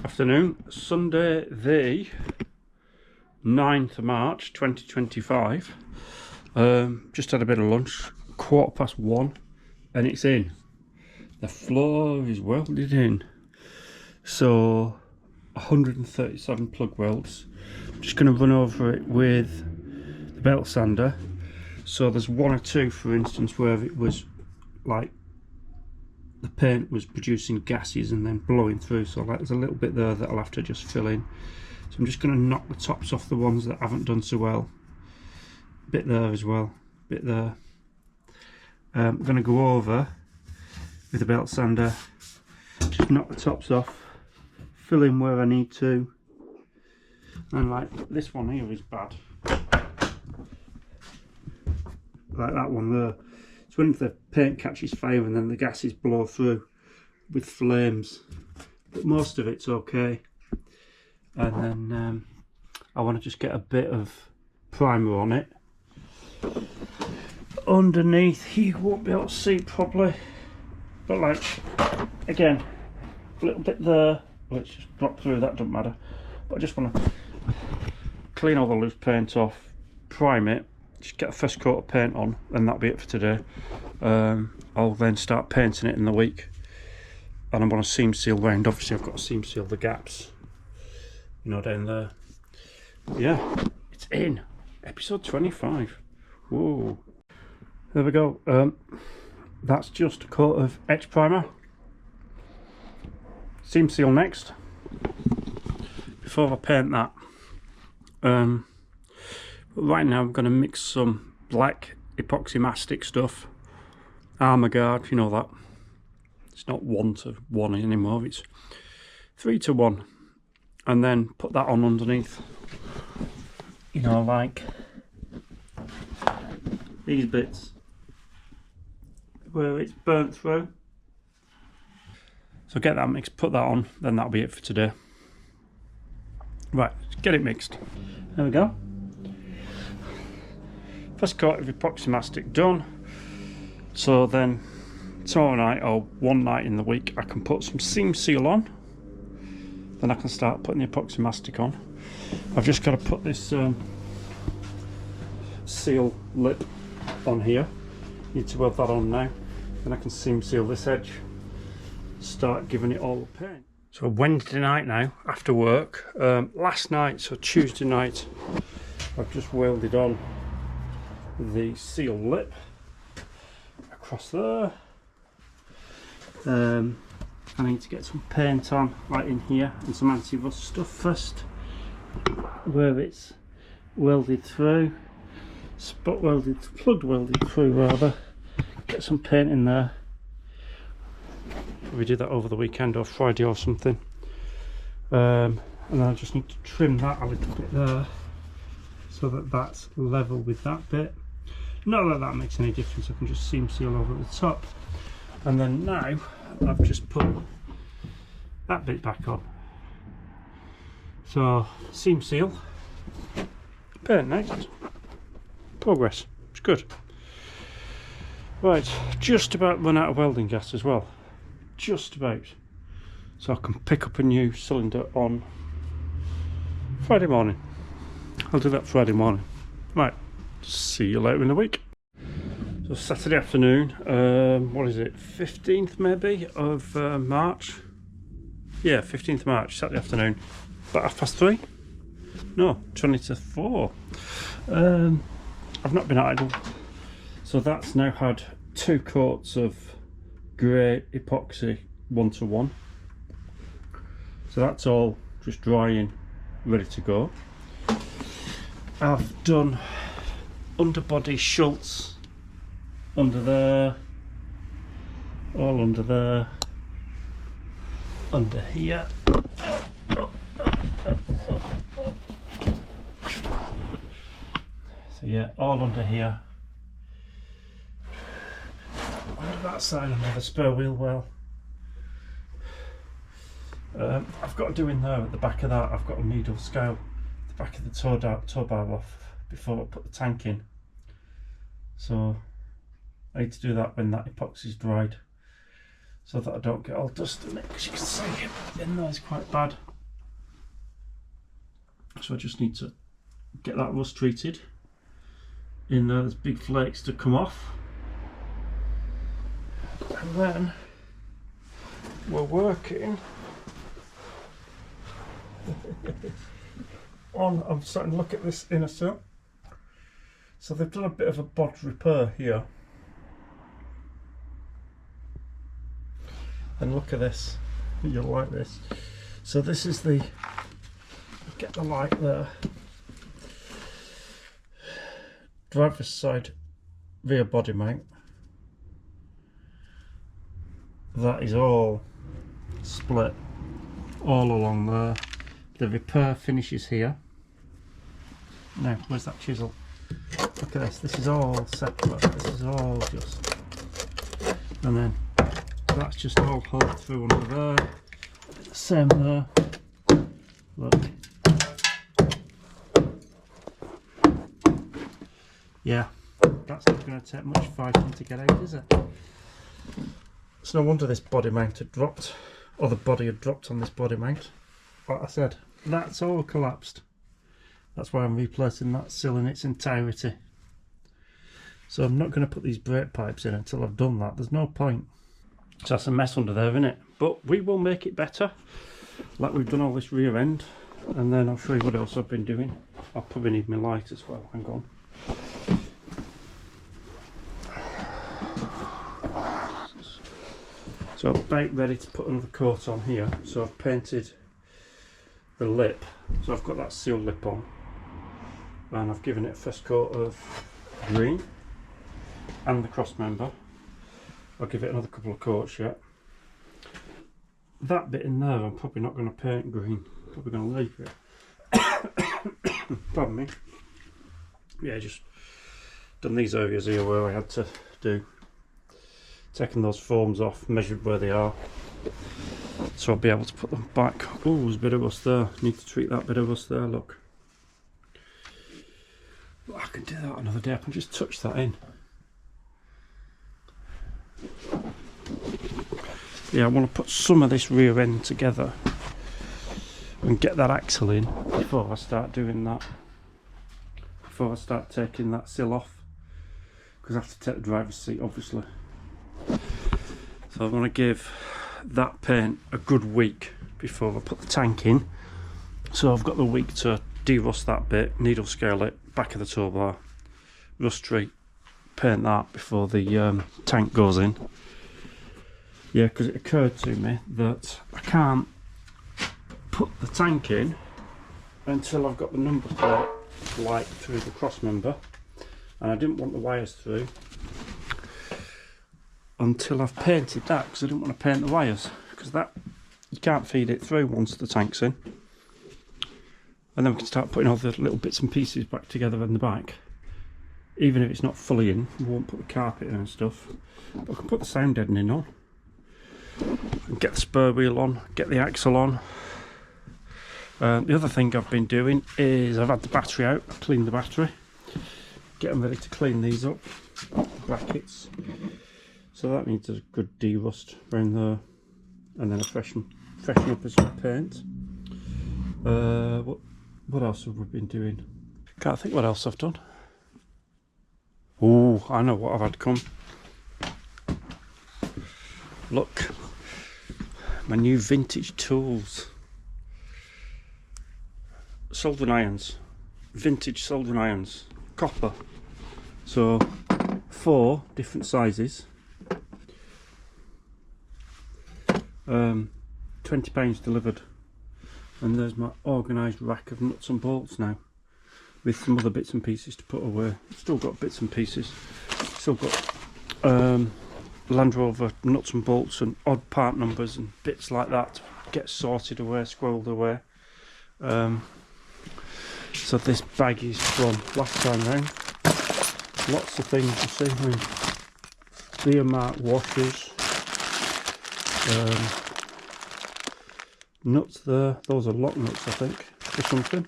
Afternoon, Sunday the 9th of March 2025. Just had a bit of lunch, 1:15, and it's in. The floor is welded in. So 137 plug welds. I'm just going to run over it with the belt sander. So there's one or two, for instance, where it was like the paint was producing gases and then blowing through, so like there's a little bit there that I'll have to just fill in. So I'm just going to knock the tops off the ones that haven't done so well. Bit there as well, bit there. I'm going to go over with the belt sander, just knock the tops off, fill in where I need to, and like this one here is bad, like that one there. It's when the paint catches fire and then the gases blow through with flames, but most of it's okay. And then I want to just get a bit of primer on it. Underneath you won't be able to see properly, but like again, a little bit there. Let's just drop through, that doesn't matter. But I just want to clean all the loose paint off, prime it, just get a first coat of paint on, and that'll be it for today. I'll then start painting it in the week, and I'm going to seam seal round. Obviously I've got to seam seal the gaps, you know, down there. Yeah, it's in episode 25. Whoa, there we go. That's just a coat of etch primer. Seam seal next before I paint that. Right now I'm going to mix some black epoxy mastic stuff, Armour Guard, you know that. It's not 1:1 anymore, it's 3:1, and then put that on underneath, you know, like these bits where it's burnt through. So get that mixed, put that on, then that'll be it for today. Right, get it mixed. There we go. First coat of epoxy mastic done. So then tomorrow night or one night in the week I can put some seam seal on. Then I can start putting the epoxy mastic on. I've just got to put this seal lip on here. Need to weld that on now. Then I can seam seal this edge. Start giving it all the paint. So Wednesday night now, after work. Last night, so Tuesday night, I've just welded on the seal lip across there. I need to get some paint on right in here and some anti-rust stuff first, where it's welded through, spot welded, plug welded through rather. Get some paint in there. Probably do that over the weekend or Friday or something. And then I just need to trim that a little bit there so that that's level with that bit. Not that that makes any difference, I can just seam seal over the top. And then now I've just put that bit back on. So seam seal, paint next, progress, it's good. Right, just about run out of welding gas as well. Just about. So I can pick up a new cylinder on Friday morning. I'll do that Friday morning. Right, see you later in the week. So Saturday afternoon, what is it, 15th maybe of March? Yeah, 15th March, Saturday afternoon, about 3:30? No, 20 to 4. I've not been idle. So that's now had 2 coats of grey epoxy 1:1. So that's all just drying, ready to go. I've done underbody Schultz under there, all under there, under here. So yeah, all under here. Under that side under the spare wheel well. I've got to do in there at the back of that, I've got a needle scale the back of the tow bar off before I put the tank in. So I need to do that when that epoxy's dried, so that I don't get all dust in it, because you can see in there is quite bad. So I just need to get that rust treated in there. There's big flakes to come off, and then we're working on, I'm starting to look at this inner sill. So they've done a bit of a bodge repair here, and look at this, you'll like this. So this is the, get the light there, driver's side rear body mount. That is all split all along there. The repair finishes here. Now, where's that chisel? Look at this, this is all separate, this is all just, and then that's just all hauled through under there. The same there. Look. Yeah, that's not going to take much fighting to get out, is it? It's no wonder this body mount had dropped, or the body had dropped on this body mount. Like I said, that's all collapsed. That's why I'm replacing that sill in its entirety. So I'm not going to put these brake pipes in until I've done that. There's no point. So that's a mess under there, isn't it? But we will make it better. Like we've done all this rear end. And then I'll show you what else I've been doing. I'll probably need my light as well. Hang on. So I'm about ready to put another coat on here. So I've painted the lip. So I've got that seal lip on. And I've given it a first coat of green. And the cross member. I'll give it another couple of coats yet. That bit in there I'm probably not going to paint green. Probably going to leave it. Pardon me. Yeah, just done these areas here where I had to do. Taking those foams off, measured where they are, so I'll be able to put them back. Oh, there's a bit of rust there. Need to treat that bit of rust there, look. But I can do that another day. I can just touch that in. Yeah, I want to put some of this rear end together and get that axle in before I start doing that. Before I start taking that sill off, because I have to take the driver's seat, obviously. So I want to give that paint a good week before I put the tank in. So I've got the week to de-rust that bit, needle scale it, back of the tow bar, rust treat, paint that before the tank goes in. Yeah, because it occurred to me that I can't put the tank in until I've got the number plate light through the cross member, and I didn't want the wires through until I've painted that, because I didn't want to paint the wires, because that you can't feed it through once the tank's in. And then we can start putting all the little bits and pieces back together in the back. Even if it's not fully in, we won't put the carpet in and stuff, but I can put the sound deadening on and get the spur wheel on, get the axle on. The other thing I've been doing is I've had the battery out, I've cleaned the battery, get them ready to clean these up, brackets. So that needs a good de-rust around there, and then a freshen up with some paint. What else have we been doing? Can't think what else I've done. Oh, I know what I've had come. Look, my new vintage tools. Soldering irons, vintage soldering irons, copper. So 4 different sizes. £20 delivered, and there's my organised rack of nuts and bolts now, with some other bits and pieces to put away. Still got bits and pieces, still got Land Rover nuts and bolts and odd part numbers and bits like that to get sorted away, squirreled away. So this bag is from last time round. Lots of things, you see. I mean, beer mark washers. Nuts there, those are lock nuts I think, or something.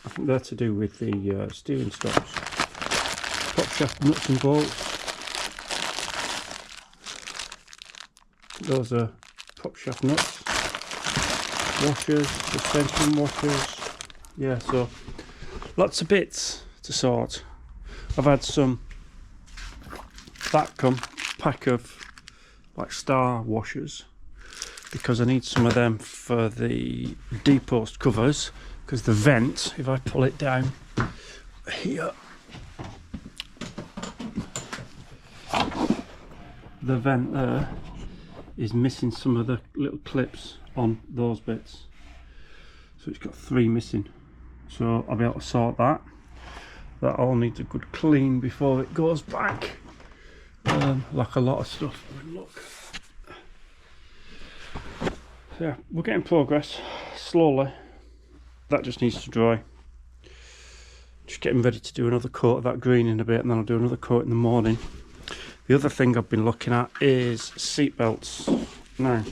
I think they're to do with the steering stops. Top shaft nuts and bolts. Those are top shaft nuts. washers, suspension washers. Yeah, so lots of bits to sort. I've had some vacuum pack of like star washers because I need some of them for the D-post covers, because the vent, if I pull it down here, the vent there is missing some of the little clips on those bits, so it's got 3 missing. So I'll be able to sort that. That all needs a good clean before it goes back, like a lot of stuff. I mean, look. So yeah, we're getting progress slowly. That just needs to dry. Just getting ready to do another coat of that green in a bit, and then I'll do another coat in the morning. The other thing I've been looking at is seat belts. Now,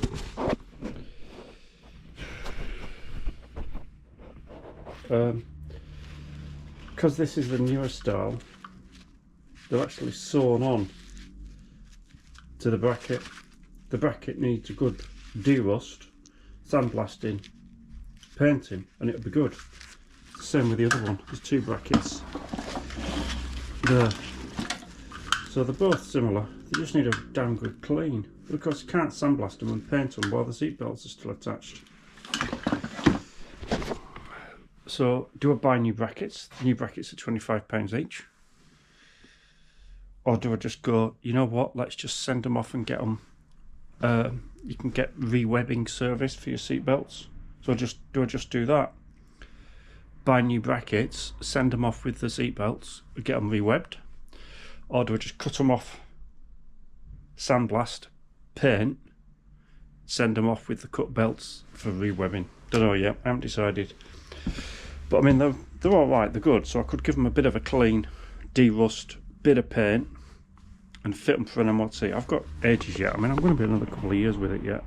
because this is the newer style, they're actually sewn on to the bracket. The bracket needs a good de-rust, sandblasting, painting, and it'll be good. Same with the other one. There's 2 brackets there, so they're both similar. They just need a damn good clean. But of course you can't sandblast them and paint them while the seat belts are still attached. So do I buy new brackets? The new brackets are £25 each, or do I just go, you know what, let's just send them off and get them. You can get re-webbing service for your seat belts. So do I just do that? Buy new brackets, send them off with the seat belts, get them re-webbed, or do I just cut them off, sandblast, paint, send them off with the cut belts for re-webbing? Don't know yet. I haven't decided. But I mean, they're all right. They're good. So I could give them a bit of a clean, de-rust, bit of paint, and fit them for an MOT. I've got ages yet. I mean, I'm going to be another couple of years with it yet.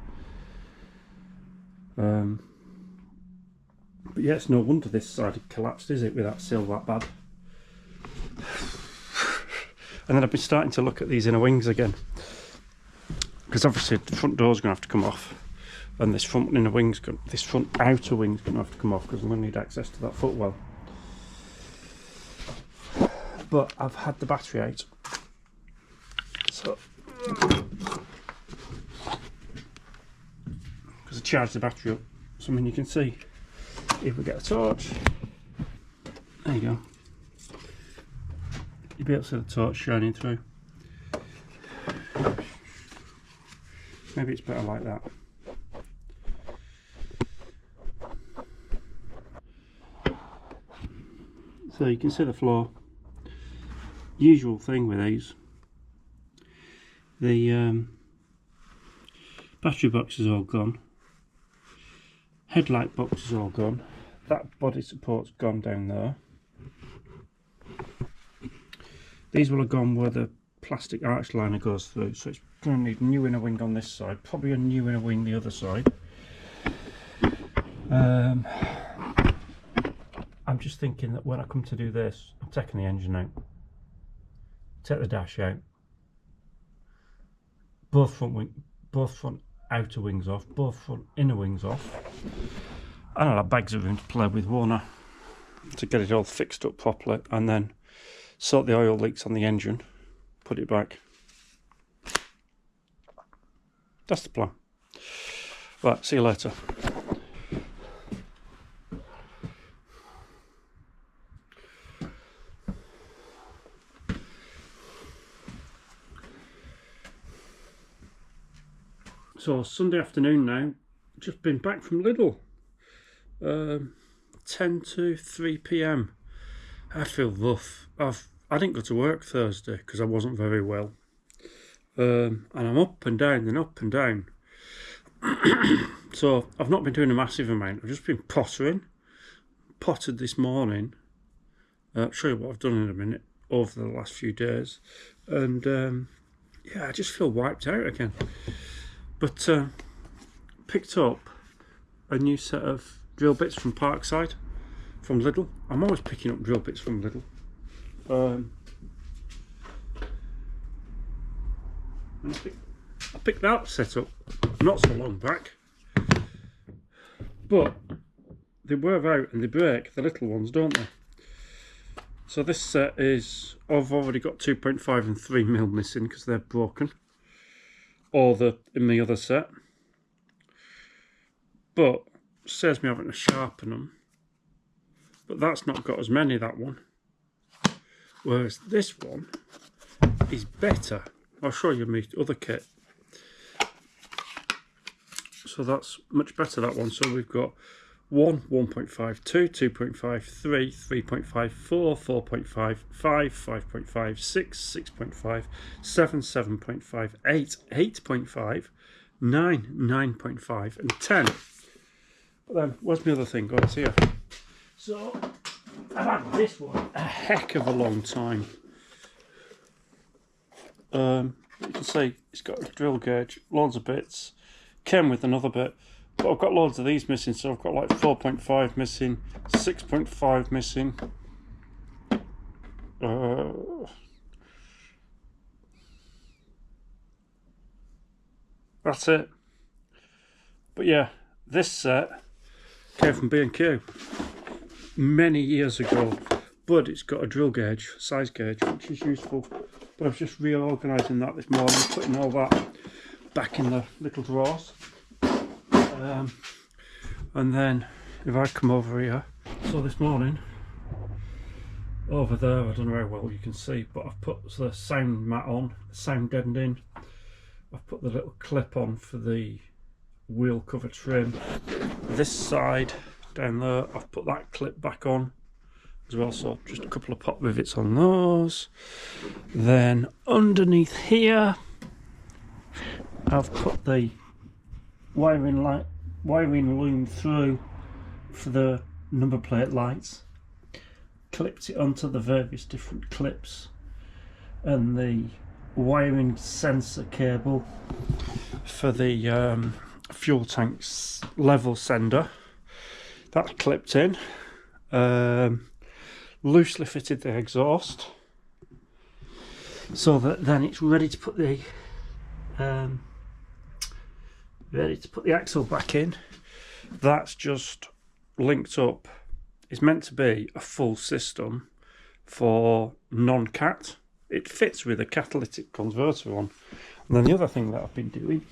But yeah, it's no wonder this side had collapsed, is it, with that sill that bad. And then I've been starting to look at these inner wings again, because obviously the front door's going to have to come off, and this front inner wing's this front outer wing's going to have to come off, because I'm going to need access to that footwell. But I've had the battery out, so because I charged the battery up. So I mean, you can see if we get a torch, there you go, you'll be able to see the torch shining through. Maybe it's better like that. So you can see the floor. Usual thing with these, the battery box is all gone, headlight box is all gone, that body support's gone down there. These will have gone where the plastic arch liner goes through, so it's going to need a new inner wing on this side, probably a new inner wing the other side. I'm just thinking that when I come to do this, I'm taking the engine out, take the dash out, both front outer wings off, both front inner wings off, and I'll have bags of room to play with, won't I, to get it all fixed up properly, and then sort the oil leaks on the engine, put it back. That's the plan. Right, see you later. So Sunday afternoon now, just been back from Lidl, 10 to 3 PM. I feel rough. I didn't go to work Thursday because I wasn't very well, and I'm up and down and up and down. So I've not been doing a massive amount. I've just been potted this morning. I'll show you what I've done in a minute over the last few days, and yeah, I just feel wiped out again. But picked up a new set of drill bits from Parkside, from Lidl. I'm always picking up drill bits from Lidl. And I picked that set up not so long back. but they wear out and they break, the little ones, don't they? So this set is, I've already got 2.5 and 3mm missing because they're broken, or in the other set. But saves me having to sharpen them. But that's not got as many, that one. Whereas this one is better. I'll show you my other kit. So that's much better, that one. So we've got 1, 1.5, 2, 2.5, 3, 3.5, 4, 4.5, 5, 5.5, 6, 6.5, 7, 7.5, 8, 8.5, 9, 9.5 and 10. But then, where's my other thing? Oh, it's here. So, I've had this one a heck of a long time. You can see it's got a drill gauge, loads of bits. Came with another bit, but I've got loads of these missing, so I've got like 4.5 missing, 6.5 missing. That's it. But yeah, this set came from B&Q many years ago, but it's got a drill gauge, size gauge, which is useful. But I was just reorganising that this morning, putting all that back in the little drawers. And then if I come over here, so this morning, over there, I don't know how well you can see, but I've put the sound mat on, the sound deadening. I've put the little clip on for the wheel cover trim. This side down there, I've put that clip back on as well, so just a couple of pop rivets on those. Then underneath here, I've put the wiring loom through for the number plate lights, clipped it onto the various different clips, and the wiring sensor cable for the fuel tank's level sender, that's clipped in. Loosely fitted the exhaust so that then it's ready to put the axle back in. That's just linked up. It's meant to be a full system for non-cat. It fits with a catalytic converter on. And then the other thing that I've been doing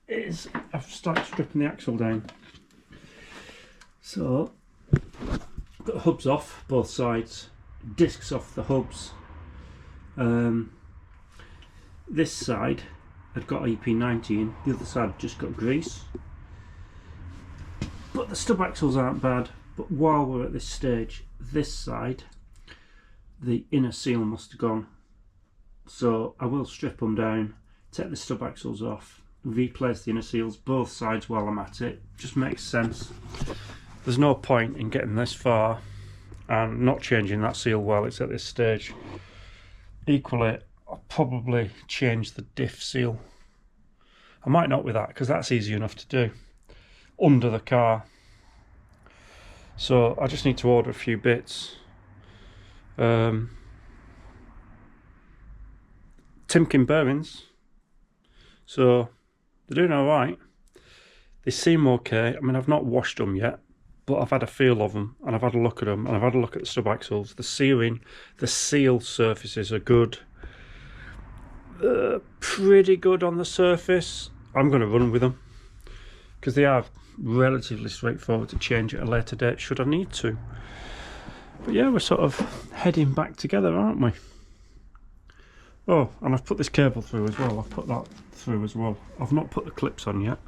is I've started stripping the axle down. So I've got the hubs off both sides, discs off the hubs. This side had got EP90 in, the other side just got grease. But the stub axles aren't bad, but while we're at this stage, this side, the inner seal must have gone. So I will strip them down, take the stub axles off, replace the inner seals both sides while I'm at it. Just makes sense. There's no point in getting this far and not changing that seal while it's at this stage. Equally, I'll probably change the diff seal. I might not with that because that's easy enough to do under the car. So I just need to order a few bits. Timken bearings. So they're doing alright. They seem okay. I mean, I've not washed them yet, but I've had a feel of them and I've had a look at them and I've had a look at the stub axles. The sealing, the seal surfaces are good. Pretty good on the surface. I'm going to run with them because they are relatively straightforward to change at a later date should I need to. But yeah, we're sort of heading back together, aren't we? Oh, and I've put this cable through as well. I've put that through as well. I've not put the clips on yet.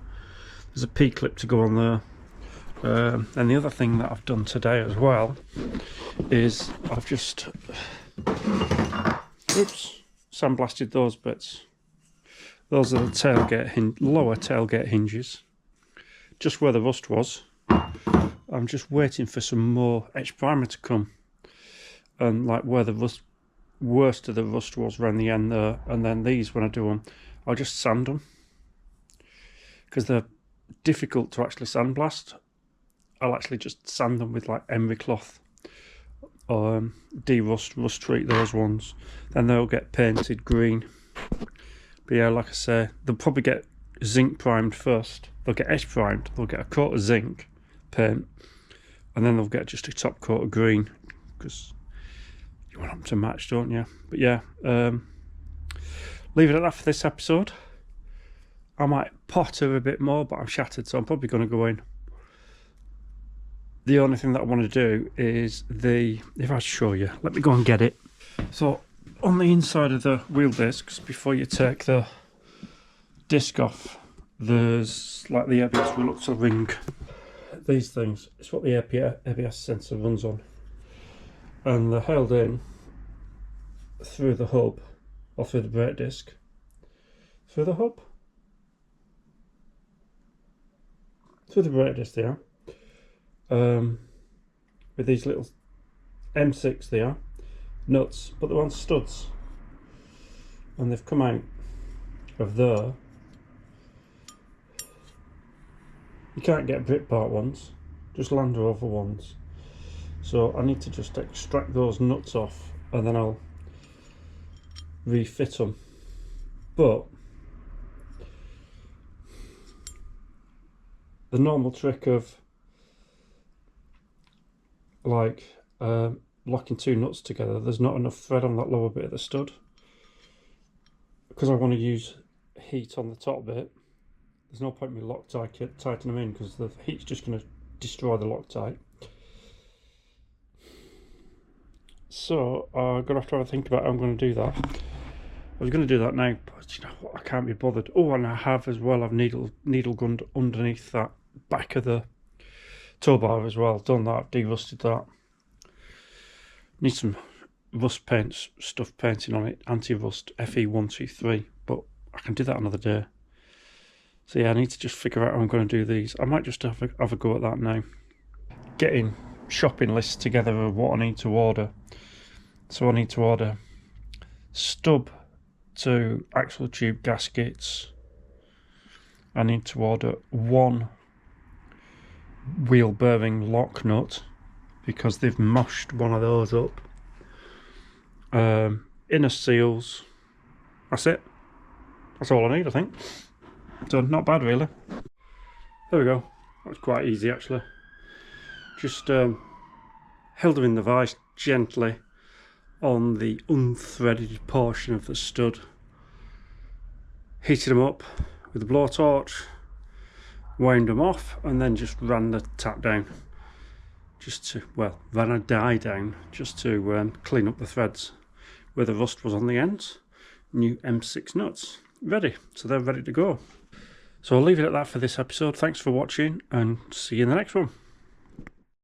There's a P-clip to go on there. And the other thing that I've done today as well is I've just sandblasted those bits. Those are the tailgate lower tailgate hinges, just where the rust was. I'm just waiting for some more etch primer to come, and like where the rust, worst of the rust was around the end there. And then these, when I do them, I'll just sand them because they're difficult to actually sandblast. I'll actually just sand them with like emery cloth or de-rust, rust treat those ones. Then they'll get painted green. But yeah, like I say, they'll probably get zinc primed first. They'll get etch primed, they'll get a coat of zinc, paint, and then they'll get just a top coat of green because you want them to match, don't you? But yeah, leave it at that for this episode. I might potter a bit more, but I'm shattered, so I'm probably going to go in. The only thing that I want to do is if I show you, let me go and get it. So on the inside of the wheel discs, before you take the disc off, there's like the ABS reluctor ring. These things, it's what the ABS sensor runs on, and they're held in through the hub, or through the brake disc, through the hub, through the brake disc there, with these little M6 there, nuts, but they're on studs, and they've come out of there. You can't get Brit part ones, just Land Rover ones. So I need to just extract those nuts off, and then I'll refit them. But the normal trick of like locking two nuts together, there's not enough thread on that lower bit of the stud, because I want to use heat on the top bit. There's no point in me tightening them in, because the heat's just going to destroy the Loctite. So I'm going to have to have a think about how I'm going to do that. I was going to do that now, but you know what, I can't be bothered. Oh, and I have as well, I've needle gunned underneath that back of the tow bar as well. Done that, de-rusted that. Need some rust paint, stuff painting on it, anti-rust FE123, but I can do that another day. So yeah, I need to just figure out how I'm going to do these. I might just have a go at that now. Getting shopping lists together of what I need to order. So I need to order stub to axle tube gaskets. I need to order one wheel bearing lock nut, because they've moshed one of those up. Inner seals. That's it. That's all I need, I think. So not bad really. There we go. That was quite easy actually. Just held them in the vise gently on the unthreaded portion of the stud. Heated them up with a blowtorch, wound them off, and then just ran the tap down. Just to, well, ran a die down just to clean up the threads where the rust was on the ends. New M6 nuts. Ready. So they're ready to go. So I'll leave it at that for this episode. Thanks for watching, and see you in the next one.